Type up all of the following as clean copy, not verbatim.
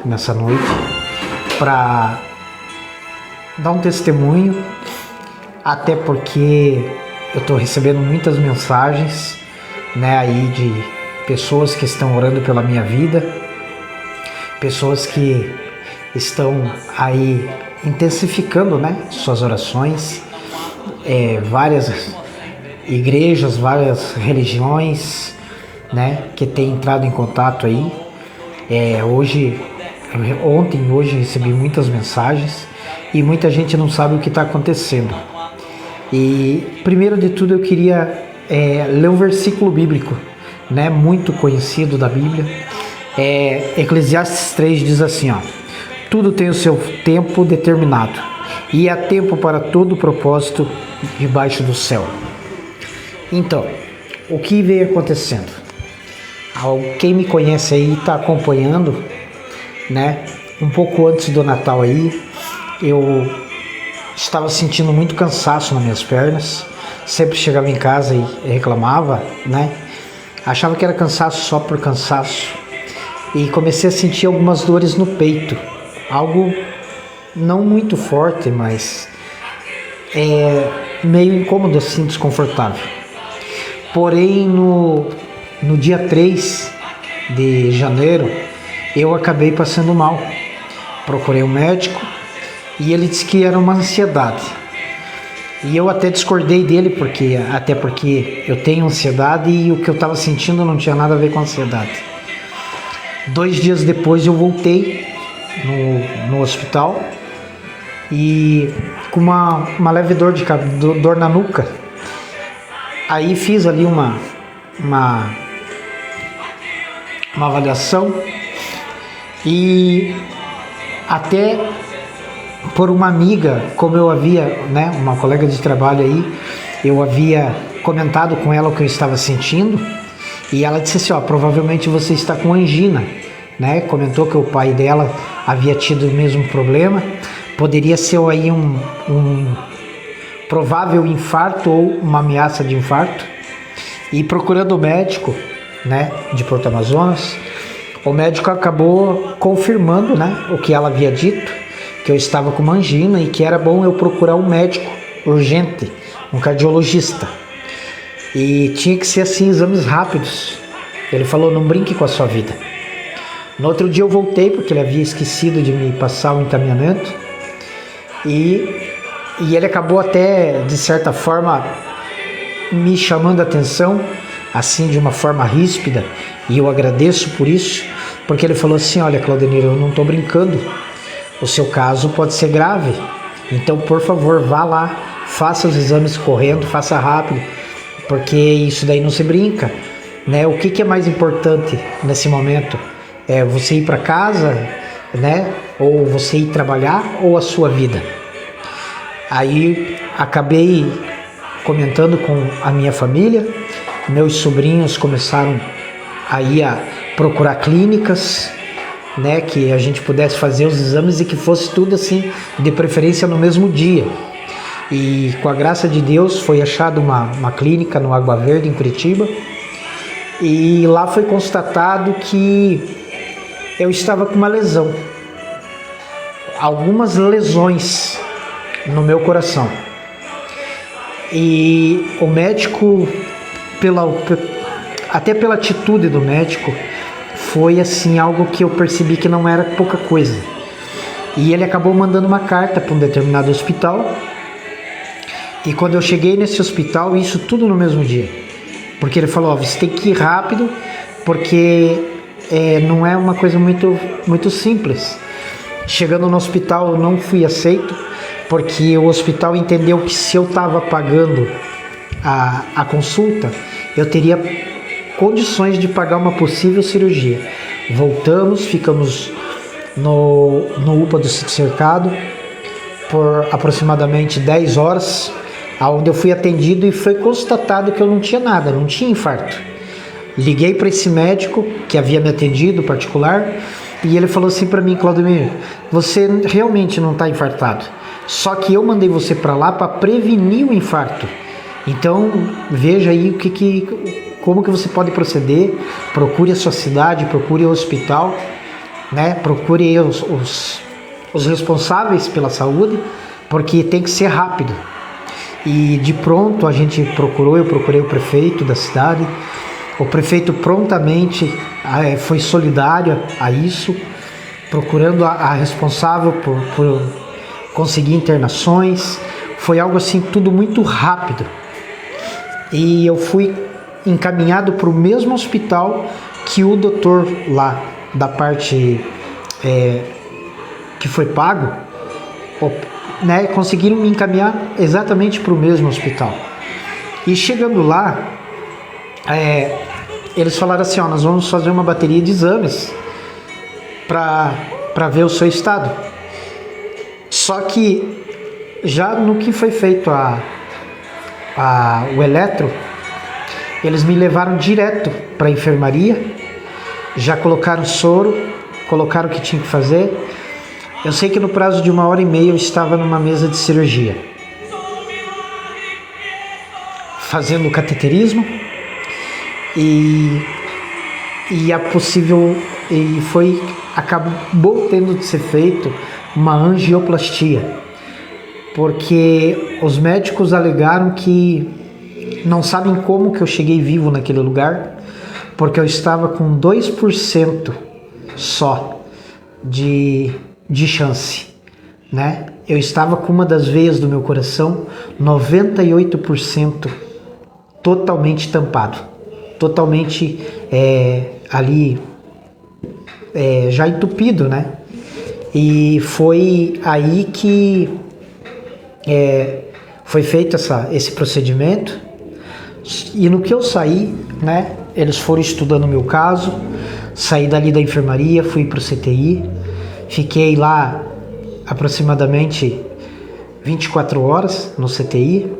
nessa noite para dar um testemunho, até porque eu estou recebendo muitas mensagens, né, aí de pessoas que estão orando pela minha vida, pessoas que estão aí intensificando, né, suas orações, várias igrejas, várias religiões, né, que têm entrado em contato aí. Ontem, hoje recebi muitas mensagens e muita gente não sabe o que está acontecendo. E primeiro de tudo eu queria ler um versículo bíblico, né, muito conhecido da Bíblia. Eclesiastes 3 diz assim, ó: tudo tem o seu tempo determinado e há tempo para todo propósito debaixo do céu. Então, o que vem acontecendo? Quem me conhece aí está acompanhando, né? Um pouco antes do Natal aí, eu estava sentindo muito cansaço nas minhas pernas. Sempre chegava em casa e reclamava, né? Achava que era cansaço só por cansaço. E comecei a sentir algumas dores no peito. Algo não muito forte, mas meio incômodo assim, desconfortável. Porém, no dia 3 de janeiro, eu acabei passando mal. Procurei um médico e ele disse que era uma ansiedade. E eu até discordei dele, porque eu tenho ansiedade e o que eu estava sentindo não tinha nada a ver com ansiedade. 2 dias depois eu voltei no hospital e com uma leve dor na nuca. Aí fiz ali uma avaliação e até por uma amiga, como eu havia, né, uma colega de trabalho aí, eu havia comentado com ela o que eu estava sentindo e ela disse assim, ó, provavelmente você está com angina, né? Comentou que o pai dela havia tido o mesmo problema, poderia ser aí um provável infarto ou uma ameaça de infarto. E procurando o médico, né, de Porto Amazonas, o médico acabou confirmando, né, o que ela havia dito, que eu estava com uma angina e que era bom eu procurar um médico urgente, um cardiologista. E tinha que ser assim, exames rápidos. Ele falou, não brinque com a sua vida. No outro dia eu voltei, porque ele havia esquecido de me passar o encaminhamento. E ele acabou até, de certa forma, me chamando a atenção, assim, de uma forma ríspida, e eu agradeço por isso, porque ele falou assim, olha, Claudenir, eu não estou brincando, o seu caso pode ser grave, então, por favor, vá lá, faça os exames correndo, faça rápido, porque isso daí não se brinca, né? O que é mais importante nesse momento? É você ir para casa, né? Ou você ir trabalhar, ou a sua vida? Aí acabei comentando com a minha família, meus sobrinhos começaram aí a procurar clínicas, né, que a gente pudesse fazer os exames e que fosse tudo assim, de preferência no mesmo dia. E com a graça de Deus foi achada uma clínica no Água Verde, em Curitiba, e lá foi constatado que eu estava com uma lesão, algumas lesões no meu coração. E o médico, até pela atitude do médico, foi assim algo que eu percebi que não era pouca coisa. E ele acabou mandando uma carta para um determinado hospital. E quando eu cheguei nesse hospital, isso tudo no mesmo dia, porque ele falou, você tem que ir rápido, porque não é uma coisa muito simples. Chegando no hospital eu não fui aceito, porque o hospital entendeu que se eu estava pagando a consulta, eu teria condições de pagar uma possível cirurgia. Voltamos, ficamos no UPA do Sítio Cercado por aproximadamente 10 horas, onde eu fui atendido e foi constatado que eu não tinha nada, não tinha infarto. Liguei para esse médico que havia me atendido, particular, e ele falou assim para mim, Claudemir, você realmente não está infartado, só que eu mandei você para lá para prevenir o infarto. Então veja aí como que você pode proceder, procure a sua cidade, procure o hospital, né? Procure os responsáveis pela saúde, porque tem que ser rápido. E de pronto a gente eu procurei o prefeito da cidade. O prefeito prontamente foi solidário a isso, procurando a responsável por conseguir internações. Foi algo assim, tudo muito rápido. E eu fui encaminhado para o mesmo hospital que o doutor lá da parte que foi pago, né, conseguiram me encaminhar exatamente para o mesmo hospital. E chegando lá, eles falaram assim, ó, nós vamos fazer uma bateria de exames para ver o seu estado. Só que já no que foi feito o eletro, eles me levaram direto para a enfermaria, já colocaram soro, colocaram o que tinha que fazer. Eu sei que no prazo de 1h30 eu estava numa mesa de cirurgia, fazendo o cateterismo e acabou tendo de ser feito uma angioplastia, porque os médicos alegaram que não sabem como que eu cheguei vivo naquele lugar, porque eu estava com 2% só de chance, né? Eu estava com uma das veias do meu coração 98% totalmente tampado, totalmente ali já entupido, né? E foi aí que foi feito esse procedimento. E no que eu saí, né? Eles foram estudando o meu caso, saí dali da enfermaria, fui para o CTI, fiquei lá aproximadamente 24 horas no CTI.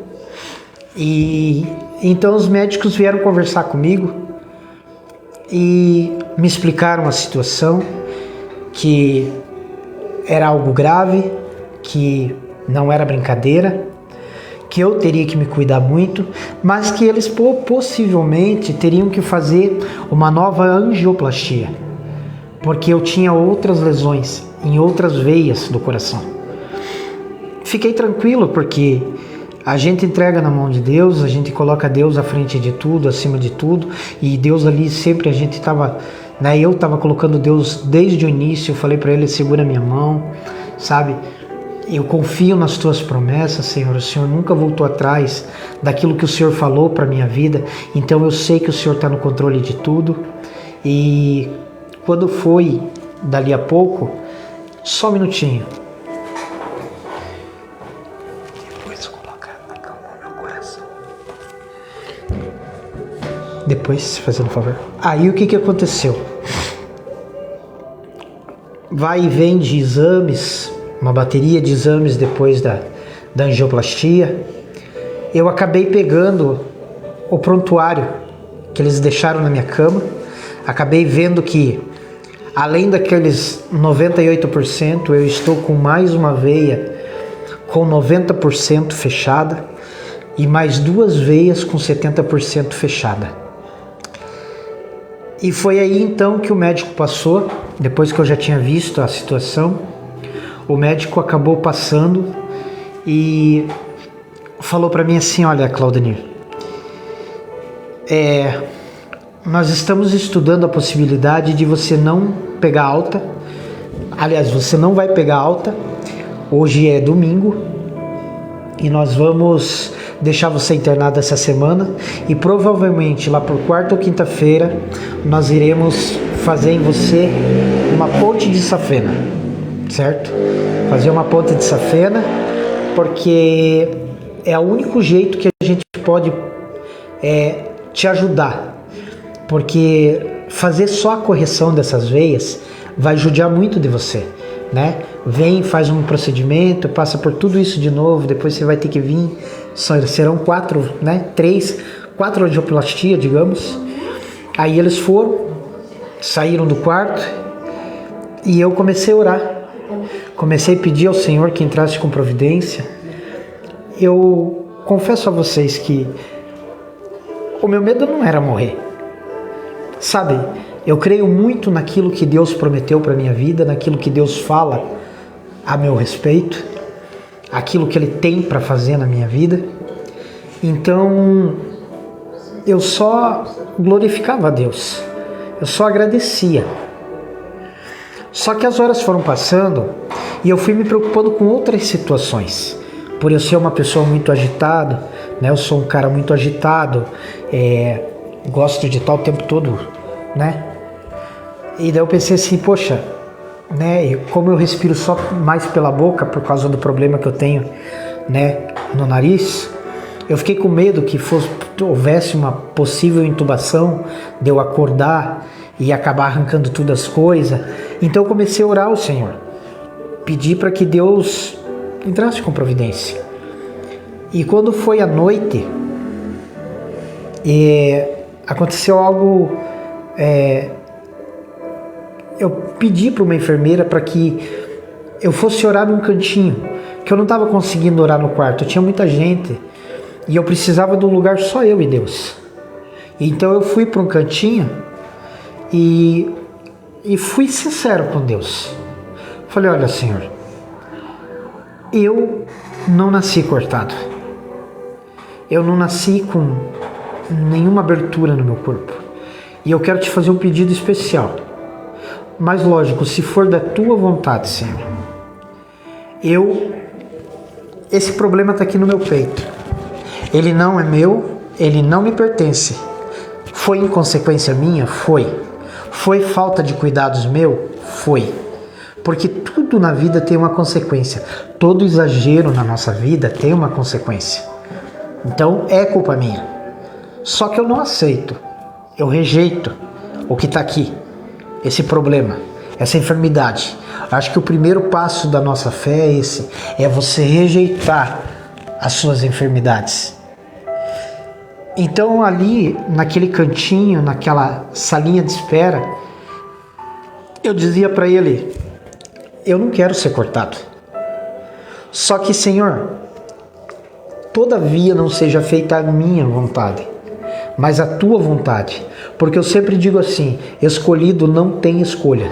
E então os médicos vieram conversar comigo e me explicaram a situação, que era algo grave, que não era brincadeira, que eu teria que me cuidar muito, mas que eles possivelmente teriam que fazer uma nova angioplastia, porque eu tinha outras lesões em outras veias do coração. Fiquei tranquilo, porque a gente entrega na mão de Deus, a gente coloca Deus à frente de tudo, acima de tudo, e Deus ali sempre a gente estava, né, eu estava colocando Deus desde o início. Eu falei para ele, segura minha mão, sabe? Eu confio nas tuas promessas, Senhor. O Senhor nunca voltou atrás daquilo que o Senhor falou para minha vida, então eu sei que o Senhor está no controle de tudo. E quando foi dali a pouco, só um minutinho. Depois, fazendo favor. Aí o que aconteceu? Vai e vem de exames, uma bateria de exames depois da angioplastia. Eu acabei pegando o prontuário que eles deixaram na minha cama. Acabei vendo que, além daqueles 98%, eu estou com mais uma veia com 90% fechada e mais 2 veias com 70% fechada. E foi aí então que o médico passou, depois que eu já tinha visto a situação, o médico acabou passando e falou para mim assim, olha, Claudenir, nós estamos estudando a possibilidade de você não pegar alta. Aliás, você não vai pegar alta, hoje é domingo, e nós vamos deixar você internado essa semana, e provavelmente lá por quarta ou quinta-feira nós iremos fazer em você uma ponte de safena, certo? Fazer uma ponte de safena, porque é o único jeito que a gente pode te ajudar, porque fazer só a correção dessas veias vai judiar muito de você, né? Vem, faz um procedimento, passa por tudo isso de novo, depois você vai ter que vir, serão 4, né? 4 angioplastia, digamos. Aí eles saíram do quarto e eu comecei a orar. Comecei a pedir ao Senhor que entrasse com providência. Eu confesso a vocês que o meu medo não era morrer, sabe? Eu creio muito naquilo que Deus prometeu para a minha vida, naquilo que Deus fala a meu respeito, aquilo que Ele tem para fazer na minha vida. Então, eu só glorificava a Deus, eu só agradecia. Só que as horas foram passando e eu fui me preocupando com outras situações. Por eu ser uma pessoa muito agitada, né? Eu sou um cara muito agitado, gosto de estar o tempo todo, né? E daí eu pensei assim, poxa, né? E como eu respiro só mais pela boca por causa do problema que eu tenho, né? No nariz, eu fiquei com medo que houvesse uma possível intubação, de eu acordar e acabar arrancando todas as coisas. Então eu comecei a orar ao Senhor, pedir para que Deus entrasse com providência. E quando foi à noite, aconteceu algo. Eu pedi para uma enfermeira para que eu fosse orar num cantinho, que eu não estava conseguindo orar no quarto, tinha muita gente e eu precisava de um lugar só eu e Deus. Então eu fui para um cantinho e fui sincero com Deus. Falei, olha, Senhor, eu não nasci cortado. Eu não nasci com nenhuma abertura no meu corpo. E eu quero te fazer um pedido especial. Mas lógico, se for da tua vontade, Senhor. Esse problema está aqui no meu peito. Ele não é meu, ele não me pertence. Foi inconsequência minha? Foi. Foi falta de cuidados meu? Foi. Porque tudo na vida tem uma consequência. Todo exagero na nossa vida tem uma consequência. Então é culpa minha. Só que eu não aceito. Eu rejeito o que está aqui. Esse problema, essa enfermidade. Acho que o primeiro passo da nossa fé é esse. É você rejeitar as suas enfermidades. Então ali, naquele cantinho, naquela salinha de espera, eu dizia para ele, eu não quero ser cortado. Só que, Senhor, todavia não seja feita a minha vontade, mas a tua vontade. Porque eu sempre digo assim, escolhido não tem escolha.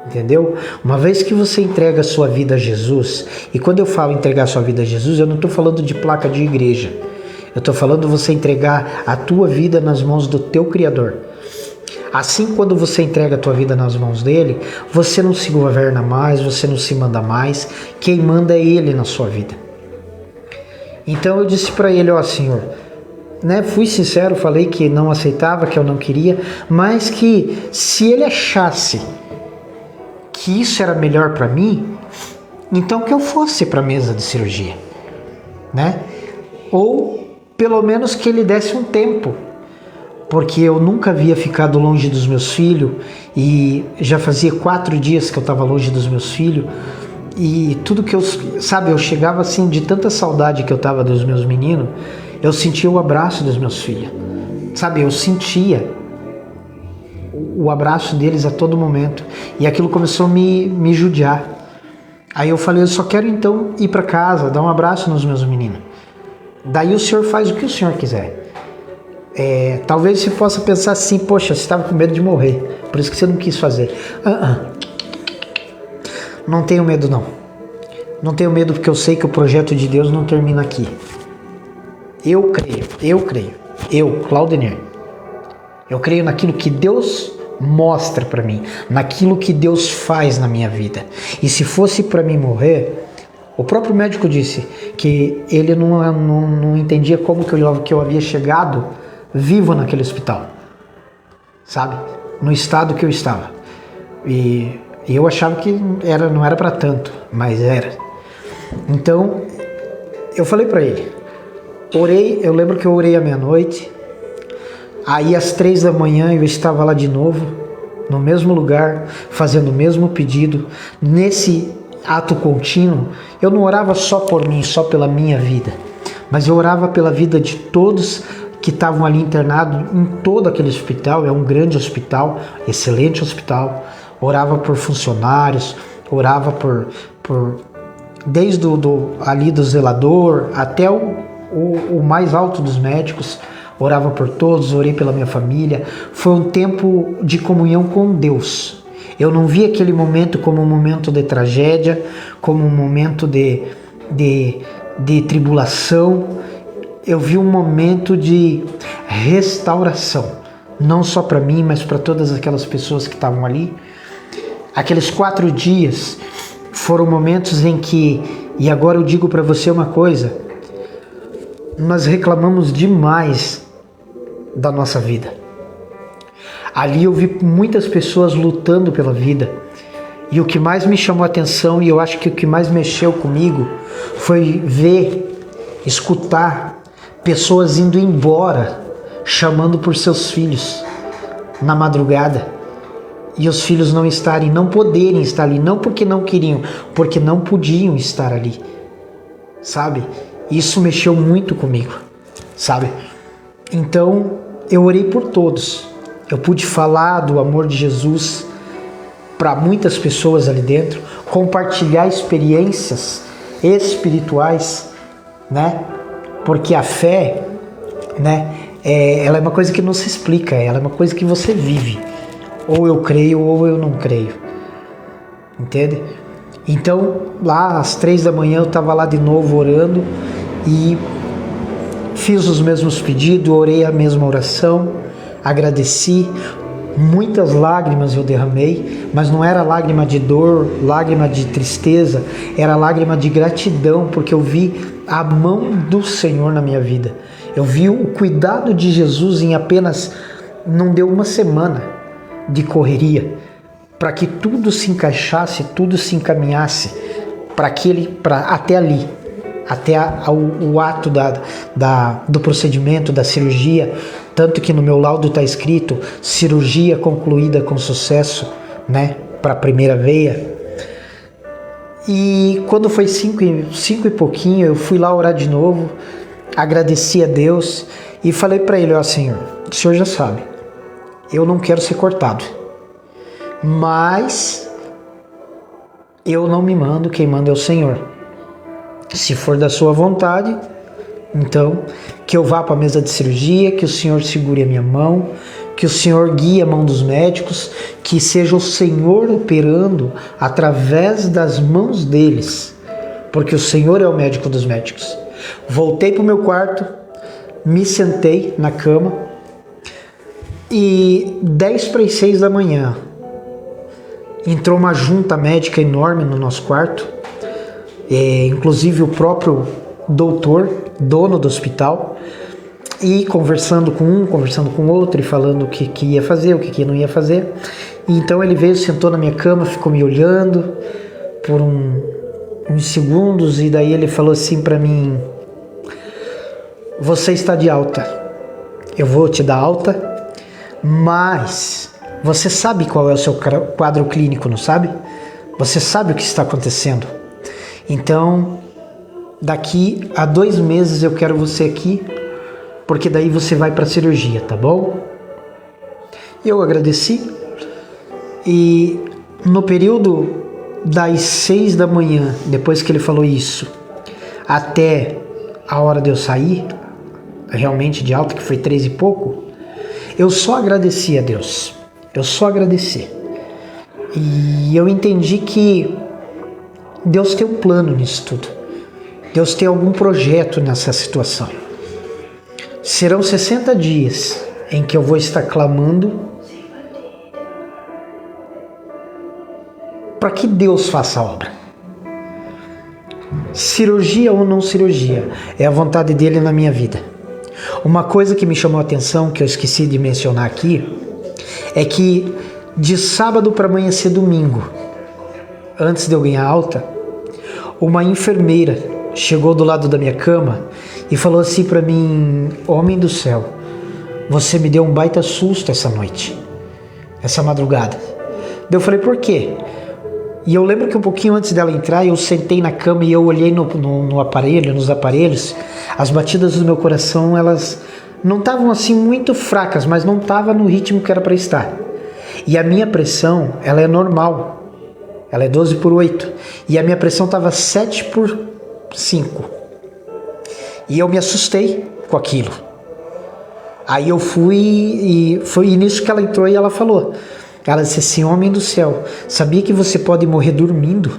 Entendeu? Uma vez que você entrega a sua vida a Jesus, e quando eu falo entregar a sua vida a Jesus, eu não estou falando de placa de igreja. Eu estou falando de você entregar a tua vida nas mãos do teu Criador. Assim, quando você entrega a tua vida nas mãos dele, você não se governa mais, você não se manda mais. Quem manda é ele na sua vida. Então eu disse para ele, ó Senhor, né, fui sincero, falei que não aceitava, que eu não queria, mas que se ele achasse que isso era melhor para mim, então que eu fosse para a mesa de cirurgia, né? Ou pelo menos que ele desse um tempo, porque eu nunca havia ficado longe dos meus filhos e já fazia 4 dias que eu estava longe dos meus filhos e tudo que eu chegava assim de tanta saudade que eu estava dos meus meninos, eu sentia o abraço dos meus filhos, eu sentia o abraço deles a todo momento e aquilo começou a me judiar. Aí eu falei, eu só quero então ir para casa, dar um abraço nos meus meninos. Daí o Senhor faz o que o Senhor quiser. Talvez você possa pensar assim, poxa, você estava com medo de morrer, por isso que você não quis fazer. Não tenho medo não. Não tenho medo porque eu sei que o projeto de Deus não termina aqui. Eu creio. Eu, Claudemir. Eu creio naquilo que Deus mostra para mim, naquilo que Deus faz na minha vida. E se fosse para mim morrer, o próprio médico disse que ele não entendia como que eu havia chegado vivo naquele hospital, no estado que eu estava. E eu achava que não era para tanto, mas era. Então, eu falei para ele, orei, eu lembro que eu orei à meia-noite, aí às 3 da manhã eu estava lá de novo, no mesmo lugar, fazendo o mesmo pedido, nesse ato contínuo. Eu não orava só por mim, só pela minha vida, mas eu orava pela vida de todos que estavam ali internados em todo aquele hospital. É um grande hospital, excelente hospital. Orava por funcionários, orava por desde ali do zelador até o mais alto dos médicos. orava por todos, orei pela minha família. Foi um tempo de comunhão com Deus. Eu não vi aquele momento como um momento de tragédia, como um momento de tribulação. Eu vi um momento de restauração, não só para mim, mas para todas aquelas pessoas que estavam ali. Aqueles 4 dias foram momentos em que, e agora eu digo para você uma coisa, nós reclamamos demais da nossa vida. Ali eu vi muitas pessoas lutando pela vida, e o que mais me chamou a atenção, e eu acho que o que mais mexeu comigo, foi ver, escutar pessoas indo embora, chamando por seus filhos na madrugada, e os filhos não estarem, não poderem estar ali, não porque não queriam, porque não podiam estar ali, sabe? Isso mexeu muito comigo, sabe? Então eu orei por todos, eu pude falar do amor de Jesus para muitas pessoas ali dentro, compartilhar experiências espirituais, né? Porque a fé, né? Ela é uma coisa que não se explica, ela é uma coisa que você vive. Ou eu creio ou eu não creio, entende? Então lá às 3 da manhã eu estava lá de novo orando e fiz os mesmos pedidos, orei a mesma oração, agradeci. Muitas lágrimas eu derramei, mas não era lágrima de dor, lágrima de tristeza, era lágrima de gratidão, porque eu vi a mão do Senhor na minha vida. Eu vi o cuidado de Jesus em apenas, não deu uma semana de correria, para que tudo se encaixasse, tudo se encaminhasse até ali, até o ato do procedimento, da cirurgia. Tanto que no meu laudo está escrito cirurgia concluída com sucesso, né, para a primeira veia. E quando foi 5 e pouquinho, eu fui lá orar de novo, agradeci a Deus e falei para ele: ó Senhor, o Senhor já sabe, eu não quero ser cortado, mas eu não me mando, quem manda é o Senhor. Se for da sua vontade, então que eu vá para a mesa de cirurgia, que o Senhor segure a minha mão, que o Senhor guie a mão dos médicos, que seja o Senhor operando através das mãos deles, porque o Senhor é o médico dos médicos. Voltei para o meu quarto, me sentei na cama e 5:50 da manhã entrou uma junta médica enorme no nosso quarto, inclusive o próprio doutor, dono do hospital, e conversando com um, conversando com outro, e falando o que ia fazer, o que não ia fazer. E então ele veio, sentou na minha cama, ficou me olhando por uns segundos, e daí ele falou assim para mim: você está de alta, eu vou te dar alta, mas você sabe qual é o seu quadro clínico, não sabe? Você sabe o que está acontecendo. Então, daqui a 2 meses eu quero você aqui, porque daí você vai para a cirurgia, tá bom? Eu agradeci, e no período das 6 da manhã, depois que ele falou isso, até a hora de eu sair, realmente de alta, que foi 3 e pouco, eu só agradeci a Deus. Eu só agradeci. E eu entendi que Deus tem um plano nisso tudo. Deus tem algum projeto nessa situação. Serão 60 dias em que eu vou estar clamando para que Deus faça a obra. Cirurgia ou não cirurgia, é a vontade dele na minha vida. Uma coisa que me chamou a atenção, que eu esqueci de mencionar aqui, é que de sábado para amanhecer domingo, antes de eu ganhar alta, uma enfermeira chegou do lado da minha cama e falou assim para mim: homem do céu, você me deu um baita susto essa noite, essa madrugada. Eu falei: por quê? E eu lembro que um pouquinho antes dela entrar, eu sentei na cama e eu olhei no aparelho, nos aparelhos. As batidas do meu coração, elas não estavam assim muito fracas, mas não estava no ritmo que era para estar. E a minha pressão, ela é normal, ela é 12/8, e a minha pressão estava 7/5. E eu me assustei com aquilo. Aí eu fui e foi nisso que ela entrou e ela falou. Ela disse assim: homem do céu, sabia que você pode morrer dormindo?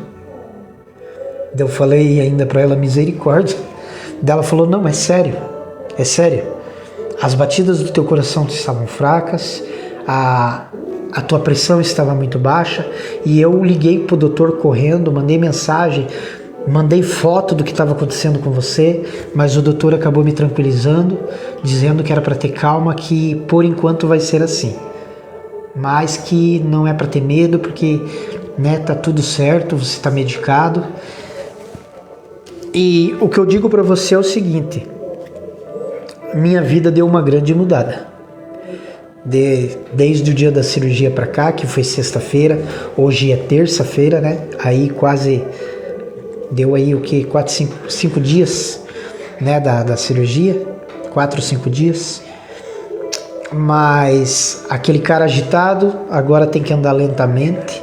Daí eu falei ainda para ela: misericórdia. Daí ela falou: não, é sério, é sério. As batidas do teu coração estavam fracas, a tua pressão estava muito baixa, e eu liguei pro doutor correndo, mandei mensagem, mandei foto do que estava acontecendo com você, mas o doutor acabou me tranquilizando, dizendo que era para ter calma, que por enquanto vai ser assim, mas que não é para ter medo, porque tá tudo certo, você está medicado. E o que eu digo para você é o seguinte: minha vida deu uma grande mudada. Desde o dia da cirurgia para cá, que foi sexta-feira, hoje é terça-feira, né? Aí quase deu aí o que? 5 dias, né, da cirurgia, 4 ou 5 dias. Mas aquele cara agitado agora tem que andar lentamente.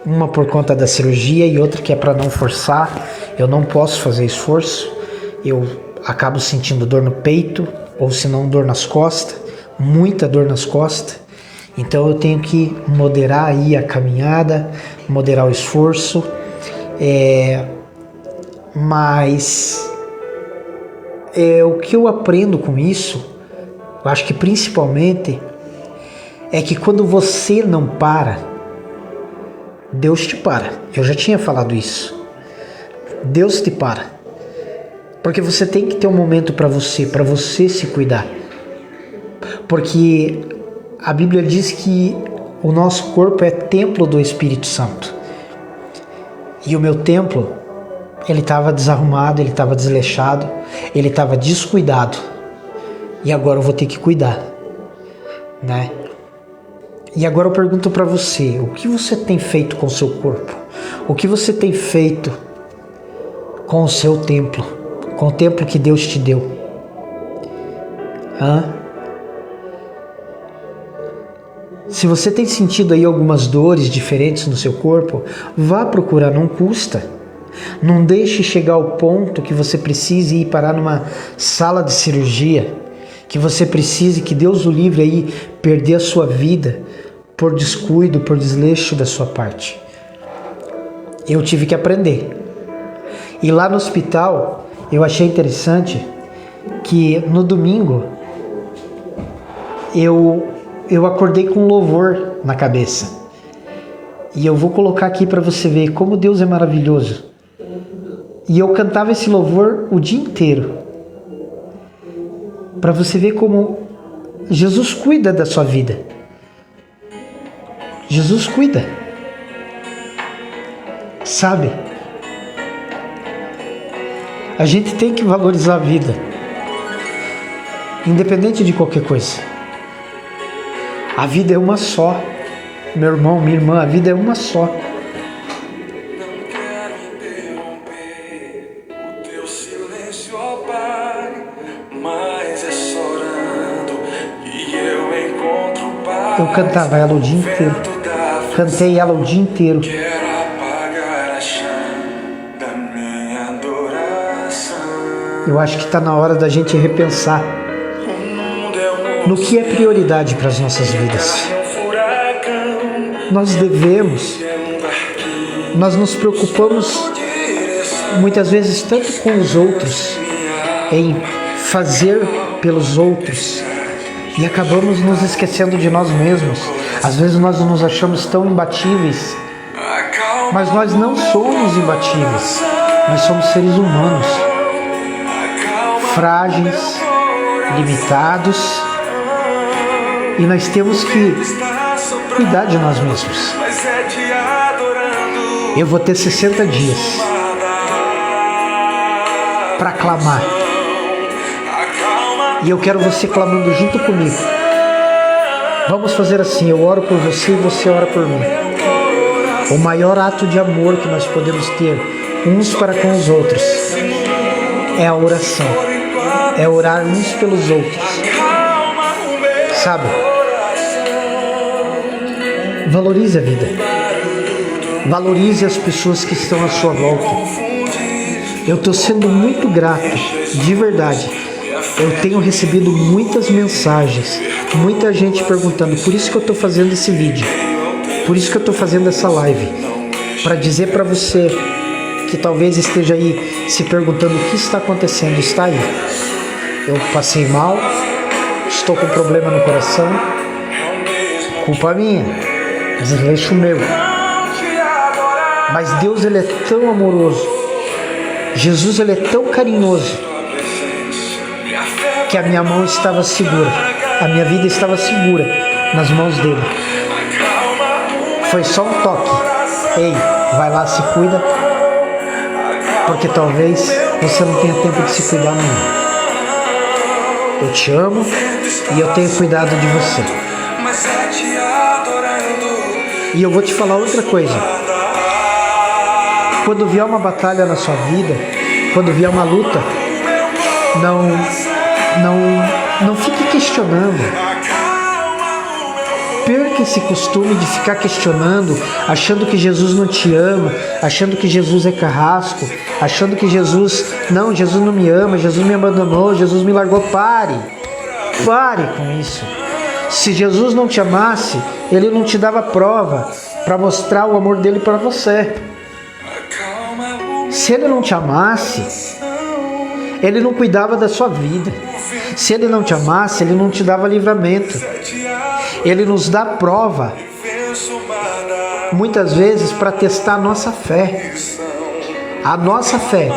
Uma por conta da cirurgia e outra que é para não forçar. Eu não posso fazer esforço. Eu acabo sentindo dor no peito, ou se não dor nas costas, muita dor nas costas. Então eu tenho que moderar aí a caminhada, moderar o esforço. Mas o que eu aprendo com isso, eu acho que principalmente, é que quando você não para, Deus te para. Eu já tinha falado isso. Deus te para. Porque você tem que ter um momento para você se cuidar. Porque a Bíblia diz que o nosso corpo é templo do Espírito Santo. E o meu templo, ele estava desarrumado, ele estava desleixado, ele estava descuidado. E agora eu vou ter que cuidar, né? E agora eu pergunto para você: o que você tem feito com o seu corpo? O que você tem feito com o seu templo? Com o templo que Deus te deu? Se você tem sentido aí algumas dores diferentes no seu corpo, vá procurar, não custa. Não deixe chegar ao ponto que você precise ir parar numa sala de cirurgia, que você precise, que Deus o livre aí, perder a sua vida por descuido, por desleixo da sua parte. Eu tive que aprender. E lá no hospital, eu achei interessante que no domingo eu acordei com um louvor na cabeça. E eu vou colocar aqui para você ver como Deus é maravilhoso. E eu cantava esse louvor o dia inteiro, para você ver como Jesus cuida da sua vida. Jesus cuida. Sabe? A gente tem que valorizar a vida, independente de qualquer coisa. A vida é uma só. Meu irmão, minha irmã, a vida é uma só. Não quero interromper o teu silêncio, ó Pai, mas é chorando que eu encontro paz. Eu cantava ela o dia inteiro. Cantei ela o dia inteiro. Quero apagar a chama da minha adoração. Eu acho que está na hora da gente repensar no que é prioridade para as nossas vidas. Nós nos preocupamos muitas vezes tanto com os outros, em fazer pelos outros, e acabamos nos esquecendo de nós mesmos. Às vezes nós nos achamos tão imbatíveis, mas nós não somos imbatíveis. Nós somos seres humanos, frágeis, limitados, e nós temos que cuidar de nós mesmos. Eu vou ter 60 dias para clamar, e eu quero você clamando junto comigo. Vamos fazer assim: eu oro por você e você ora por mim. O maior ato de amor que nós podemos ter uns para com os outros é a oração, é orar uns pelos outros, sabe? Valorize a vida, valorize as pessoas que estão à sua volta. Eu estou sendo muito grato, de verdade, Eu tenho recebido muitas mensagens, muita gente perguntando, por isso que eu estou fazendo esse vídeo, por isso que eu estou fazendo essa live, para dizer para você que talvez esteja aí se perguntando o que está acontecendo, está aí. Eu passei mal, estou com problema no coração, culpa minha, desleixo meu. Mas Deus, Ele é tão amoroso, Jesus, Ele é tão carinhoso, que a minha mão estava segura, a minha vida estava segura nas mãos dele. Foi só um toque. Ei, vai lá, se cuida, porque talvez você não tenha tempo de se cuidar amanhã. Eu te amo e eu tenho cuidado de você. E eu vou te falar outra coisa. Quando vier uma batalha na sua vida, quando vier uma luta, não fique questionando. Perca esse costume de ficar questionando, achando que Jesus não te ama, achando que Jesus é carrasco, achando que Jesus não me ama, Jesus me abandonou, Jesus me largou. Pare com isso. Se Jesus não te amasse, Ele não te dava prova para mostrar o amor dele para você. Se Ele não te amasse, Ele não cuidava da sua vida. Se Ele não te amasse, Ele não te dava livramento. Ele nos dá prova, muitas vezes, para testar a nossa fé. A nossa fé.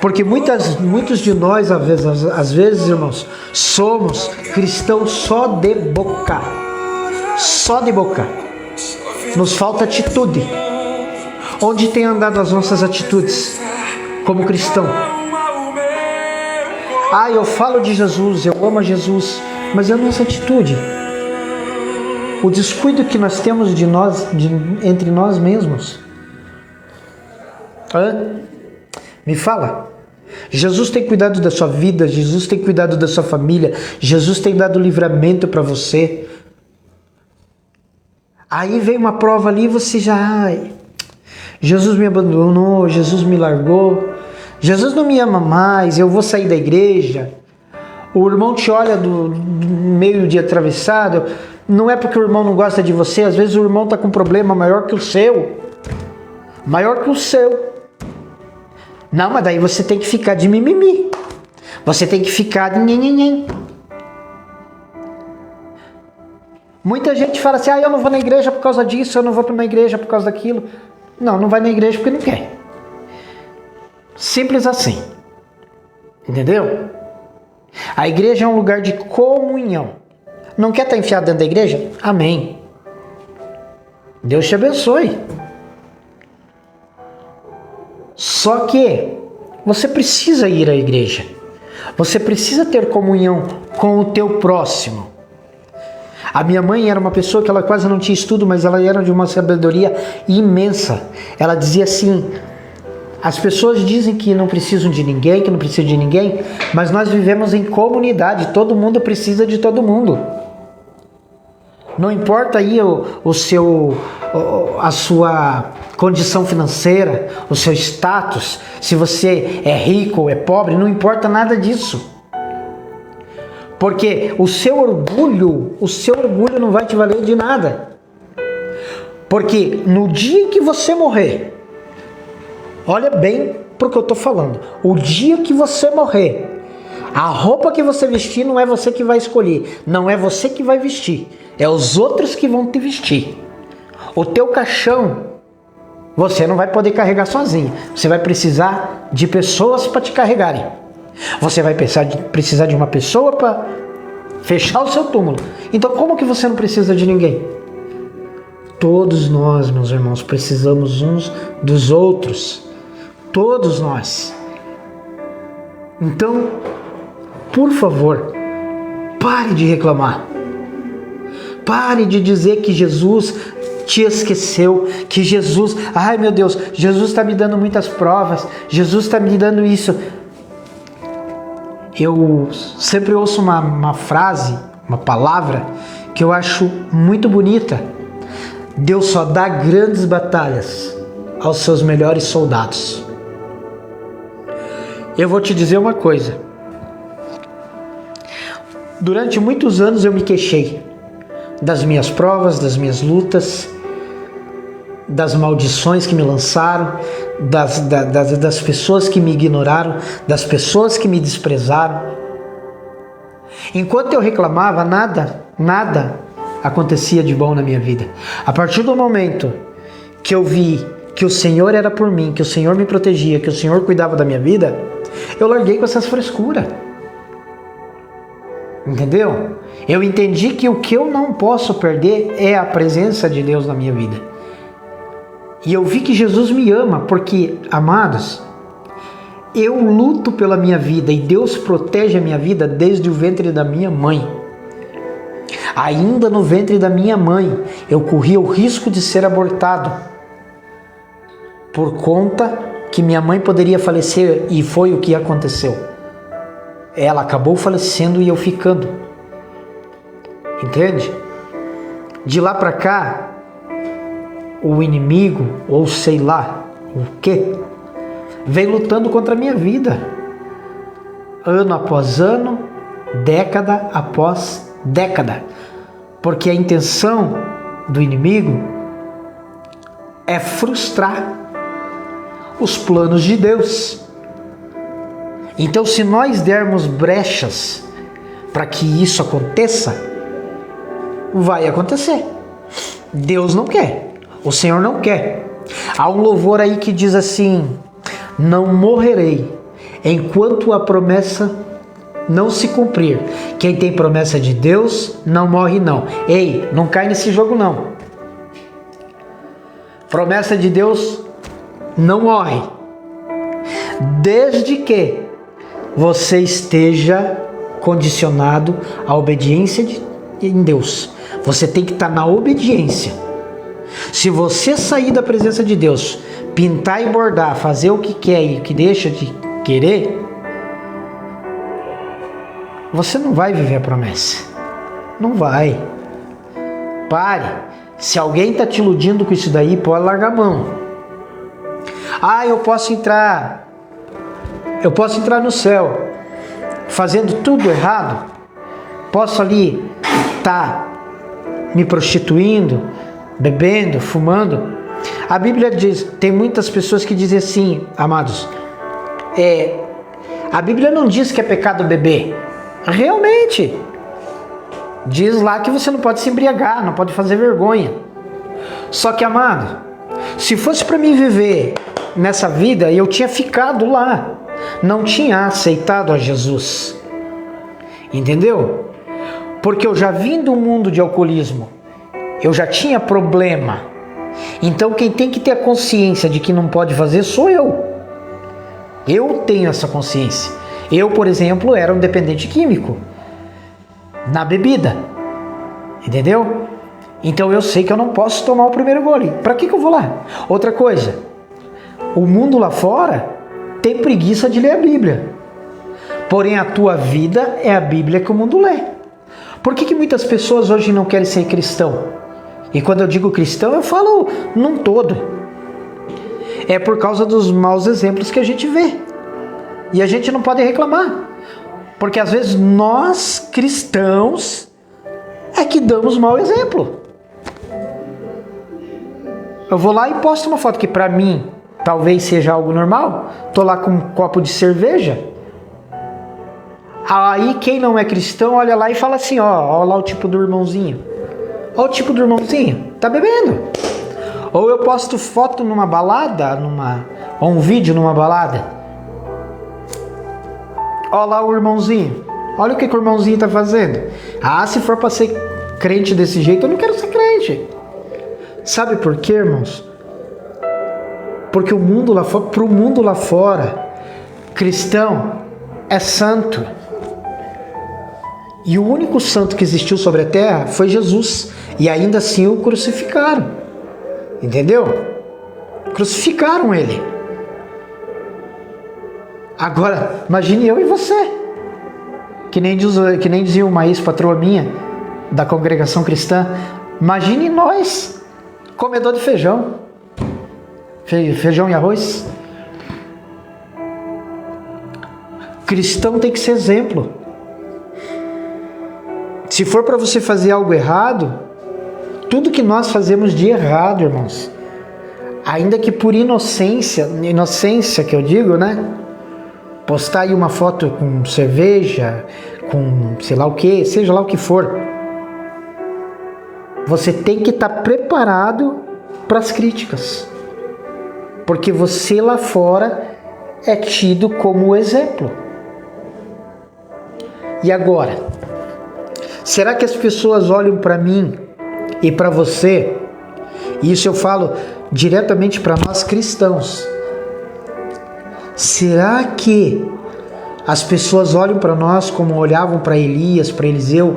Porque muitos de nós, às vezes, irmãos, somos cristãos só de boca. Só de boca. Nos falta atitude. Onde tem andado as nossas atitudes como cristão? Eu falo de Jesus, eu amo a Jesus, mas é a nossa atitude. O descuido que nós temos entre nós mesmos. Me fala. Jesus tem cuidado da sua vida, Jesus tem cuidado da sua família, Jesus tem dado livramento para você. Aí vem uma prova ali e você já... Jesus me abandonou, Jesus me largou, Jesus não me ama mais, eu vou sair da igreja. O irmão te olha do meio de atravessado, não é porque o irmão não gosta de você, às vezes o irmão está com um problema maior que o seu. Maior que o seu. Não, mas daí você tem que ficar de mimimi. Você tem que ficar de nhenhenhen. Muita gente fala assim, eu não vou na igreja por causa disso, eu não vou na igreja por causa daquilo. Não vai na igreja porque não quer. Simples assim. Entendeu? A igreja é um lugar de comunhão. Não quer estar enfiado dentro da igreja? Amém. Deus te abençoe. Só que você precisa ir à igreja. Você precisa ter comunhão com o teu próximo. A minha mãe era uma pessoa que ela quase não tinha estudo, mas ela era de uma sabedoria imensa. Ela dizia assim, as pessoas dizem que não precisam de ninguém, mas nós vivemos em comunidade, todo mundo precisa de todo mundo. Não importa aí a sua condição financeira, o seu status, se você é rico ou é pobre, não importa nada disso. Porque o seu orgulho não vai te valer de nada. Porque no dia em que você morrer, olha bem para o que eu estou falando, o dia que você morrer, a roupa que você vestir não é você que vai escolher, não é você que vai vestir, é os outros que vão te vestir. O teu caixão, você não vai poder carregar sozinho, você vai precisar de pessoas para te carregarem. Você vai precisar de uma pessoa para fechar o seu túmulo. Então como que você não precisa de ninguém? Todos nós, meus irmãos, precisamos uns dos outros. Todos nós. Então, por favor, pare de reclamar. Pare de dizer que Jesus te esqueceu, que Jesus, ai meu Deus, Jesus está me dando muitas provas, Jesus está me dando isso. Eu sempre ouço uma frase, uma palavra, que eu acho muito bonita. Deus só dá grandes batalhas aos seus melhores soldados. Eu vou te dizer uma coisa. Durante muitos anos eu me queixei das minhas provas, das minhas lutas, das maldições que me lançaram, das pessoas que me ignoraram, das pessoas que me desprezaram. Enquanto eu reclamava, nada acontecia de bom na minha vida. A partir do momento que eu vi que o Senhor era por mim, que o Senhor me protegia, que o Senhor cuidava da minha vida, eu larguei com essas frescuras. Entendeu? Eu entendi que o que eu não posso perder é a presença de Deus na minha vida. E eu vi que Jesus me ama, porque, amados, eu luto pela minha vida e Deus protege a minha vida desde o ventre da minha mãe. Ainda no ventre da minha mãe, eu corria o risco de ser abortado, por conta que minha mãe poderia falecer, e foi o que aconteceu. Ela acabou falecendo e eu ficando. Entende? De lá para cá, o inimigo, ou sei lá o que, vem lutando contra a minha vida. Ano após ano, década após década. Porque a intenção do inimigo é frustrar os planos de Deus. Então, se nós dermos brechas para que isso aconteça, vai acontecer. Deus não quer, o Senhor não quer. Há um louvor aí que diz assim: não morrerei enquanto a promessa não se cumprir. Quem tem promessa de Deus não morre não. Ei, não cai nesse jogo não. Promessa de Deus não morre, desde que você esteja condicionado à obediência em Deus. Você tem que estar na obediência. Se você sair da presença de Deus, pintar e bordar, fazer o que quer e o que deixa de querer, você não vai viver a promessa. Não vai. Pare. Se alguém está te iludindo com isso daí, pode largar a mão. Ah, eu posso entrar no céu fazendo tudo errado. Posso ali estar me prostituindo, bebendo, fumando. A Bíblia diz, tem muitas pessoas que dizem assim, amados, a Bíblia não diz que é pecado beber. Realmente, diz lá que você não pode se embriagar, não pode fazer vergonha. Só que, amado, se fosse para mim viver nessa vida, eu tinha ficado lá, não tinha aceitado a Jesus. Entendeu? Porque eu já vim do mundo de alcoolismo, eu já tinha problema. Então quem tem que ter a consciência de que não pode fazer sou eu. Eu tenho essa consciência. Eu, por exemplo, era um dependente químico na bebida. Entendeu? Então eu sei que eu não posso tomar o primeiro gole. Para que eu vou lá? Outra coisa, o mundo lá fora tem preguiça de ler a Bíblia. Porém, a tua vida é a Bíblia que o mundo lê. Por que muitas pessoas hoje não querem ser cristão? E quando eu digo cristão, eu falo num todo. É por causa dos maus exemplos que a gente vê. E a gente não pode reclamar. Porque às vezes nós, cristãos, é que damos mau exemplo. Eu vou lá e posto uma foto que para mim talvez seja algo normal. Tô lá com um copo de cerveja. Aí quem não é cristão olha lá e fala assim, ó lá o tipo do irmãozinho. Ó o tipo do irmãozinho, tá bebendo. Ou eu posto foto numa balada, ou um vídeo numa balada. Ó lá o irmãozinho. Olha o que o irmãozinho tá fazendo. Ah, se for para ser crente desse jeito, eu não quero ser crente. Sabe por quê, irmãos? Porque o mundo lá fora, pro mundo lá fora, cristão é santo. E o único santo que existiu sobre a terra foi Jesus. E ainda assim o crucificaram. Entendeu? Crucificaram ele. Agora, imagine eu e você. Que nem dizia uma ex-patroa minha da congregação cristã. Imagine nós, comedor de feijão. Feijão e arroz. Cristão tem que ser exemplo. Se for para você fazer algo errado, tudo que nós fazemos de errado, irmãos, ainda que por inocência que eu digo, né? Postar aí uma foto com cerveja, com sei lá o que, seja lá o que for, você tem que estar preparado para as críticas, porque você lá fora é tido como exemplo. E agora, será que as pessoas olham para mim e para você? E isso eu falo diretamente para nós cristãos. Será que as pessoas olham para nós como olhavam para Elias, para Eliseu?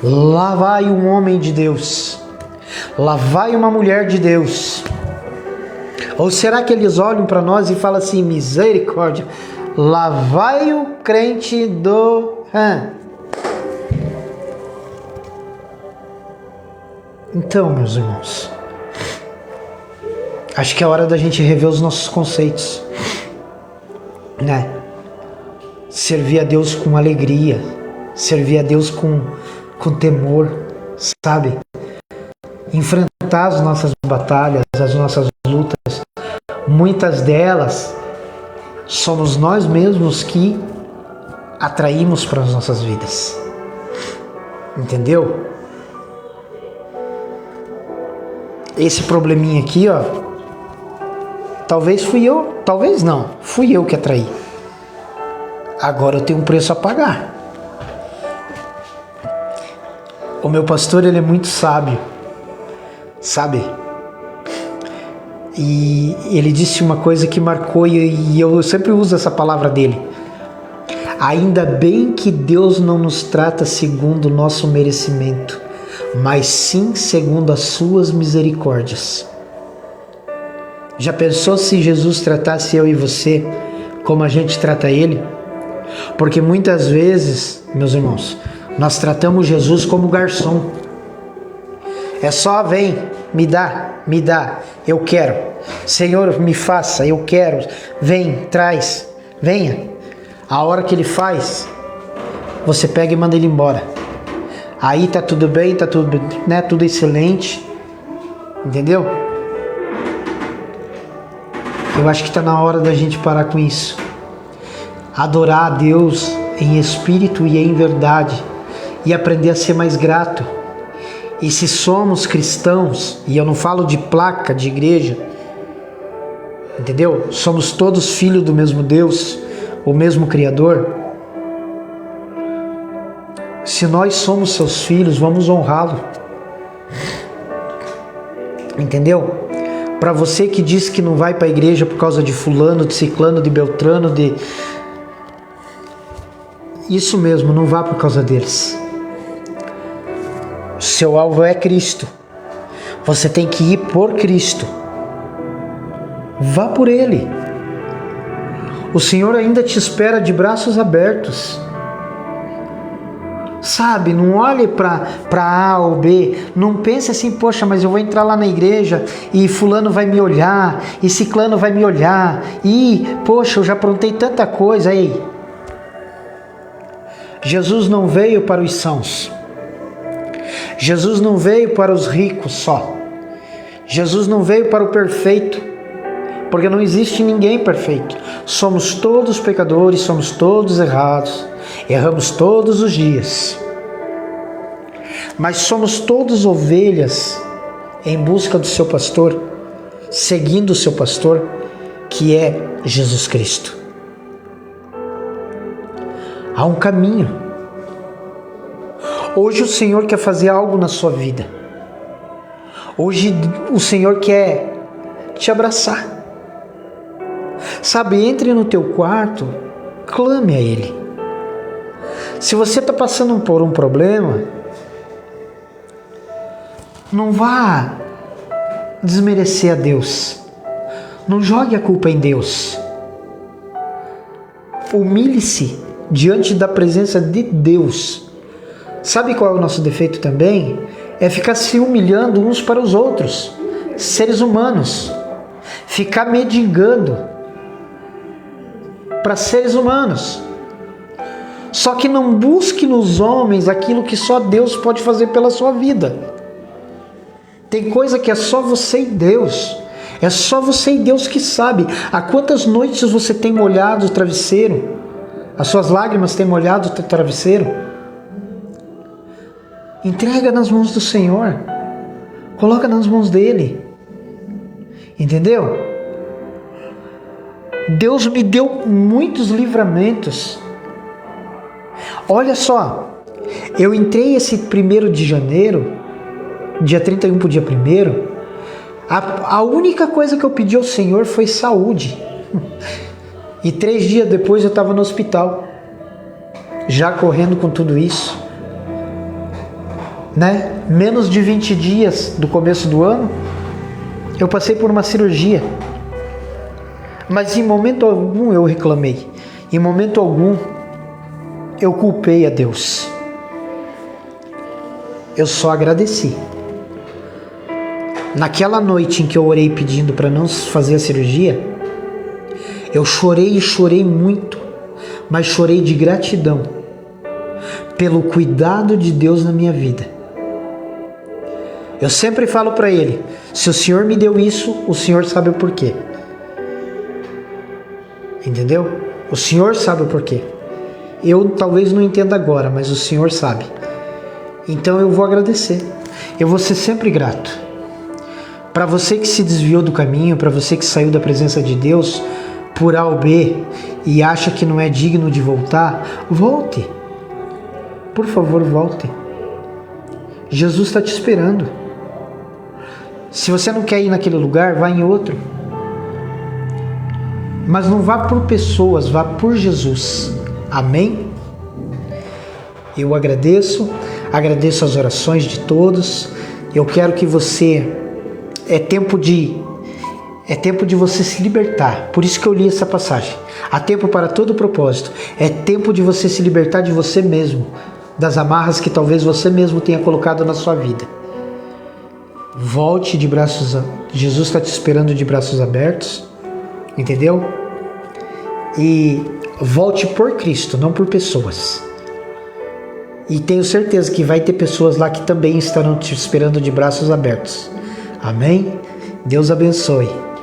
Lá vai um homem de Deus, lá vai uma mulher de Deus. Ou será que eles olham para nós e falam assim, misericórdia, lá vai o crente do... Então, meus irmãos, acho que é hora da gente rever os nossos conceitos, né? Servir a Deus com alegria, servir a Deus com temor, sabe? Enfrentar as nossas batalhas, as nossas lutas. Muitas delas somos nós mesmos que atraímos para as nossas vidas. Entendeu? Esse probleminha aqui, ó, talvez fui eu, talvez não, fui eu que atraí. Agora eu tenho um preço a pagar. O meu pastor, ele é muito sábio, sabe? E ele disse uma coisa que marcou, e eu sempre uso essa palavra dele. Ainda bem que Deus não nos trata segundo o nosso merecimento, mas sim segundo as suas misericórdias. Já pensou se Jesus tratasse eu e você como a gente trata ele? Porque muitas vezes, meus irmãos, nós tratamos Jesus como garçom. É só vem, me dá, eu quero. Senhor, me faça, eu quero. Vem, traz, venha. A hora que ele faz, você pega e manda ele embora. Aí tá tudo bem, tá tudo, né, tudo excelente. Entendeu? Eu acho que tá na hora da gente parar com isso. Adorar a Deus em espírito e em verdade, e aprender a ser mais grato. E se somos cristãos, e eu não falo de placa de igreja, entendeu? Somos todos filhos do mesmo Deus, o mesmo Criador. Se nós somos seus filhos, vamos honrá-lo. Entendeu? Para você que diz que não vai para a igreja por causa de fulano, de ciclano, de beltrano, de... Isso mesmo, não vá por causa deles. Seu alvo é Cristo. Você tem que ir por Cristo. Vá por Ele. O Senhor ainda te espera de braços abertos. Sabe, não olhe para A ou B, não pense assim, poxa, mas eu vou entrar lá na igreja e fulano vai me olhar, e ciclano vai me olhar, e poxa, eu já aprontei tanta coisa. Ei, Jesus não veio para os sãos, Jesus não veio para os ricos só, Jesus não veio para o perfeito, porque não existe ninguém perfeito. Somos todos pecadores, somos todos errados, erramos todos os dias, mas somos todos ovelhas em busca do seu pastor, seguindo o seu pastor, que é Jesus Cristo. Há um caminho. Hoje o Senhor quer fazer algo na sua vida. Hoje o Senhor quer te abraçar. Sabe, entre no teu quarto, clame a Ele. Se você está passando por um problema, não vá desmerecer a Deus. Não jogue a culpa em Deus. Humilhe-se diante da presença de Deus. Sabe qual é o nosso defeito também? É ficar se humilhando uns para os outros, seres humanos. Ficar mendigando para seres humanos. Só que não busque nos homens aquilo que só Deus pode fazer pela sua vida. Tem coisa que é só você e Deus. É só você e Deus que sabe. Há quantas noites você tem molhado o travesseiro? As suas lágrimas têm molhado o teu travesseiro? Entrega nas mãos do Senhor. Coloca nas mãos dele. Entendeu? Deus me deu muitos livramentos. Olha só, eu entrei esse 1º de janeiro, dia 31 para o dia 1º, a única coisa que eu pedi ao Senhor foi saúde. E 3 dias depois eu estava no hospital, já correndo com tudo isso. Né? Menos de 20 dias do começo do ano, eu passei por uma cirurgia. Mas em momento algum eu reclamei. Em momento algum eu culpei a Deus. Eu só agradeci. Naquela noite em que eu orei pedindo para não fazer a cirurgia, eu chorei e chorei muito, mas chorei de gratidão pelo cuidado de Deus na minha vida. Eu sempre falo para Ele, se o Senhor me deu isso, o Senhor sabe o porquê. Entendeu? O Senhor sabe o porquê. Eu talvez não entenda agora, mas o Senhor sabe. Então eu vou agradecer. Eu vou ser sempre grato. Para você que se desviou do caminho, para você que saiu da presença de Deus por A ou B e acha que não é digno de voltar, volte. Por favor, volte. Jesus está te esperando. Se você não quer ir naquele lugar, vá em outro. Mas não vá por pessoas, vá por Jesus. Amém? Eu agradeço as orações de todos. Eu quero que você... É tempo de você se libertar. Por isso que eu li essa passagem. Há tempo para todo propósito. É tempo de você se libertar de você mesmo, das amarras que talvez você mesmo tenha colocado na sua vida. Volte de braços... Jesus está te esperando de braços abertos. Entendeu? E volte por Cristo, não por pessoas. E tenho certeza que vai ter pessoas lá que também estarão te esperando de braços abertos. Amém? Deus abençoe.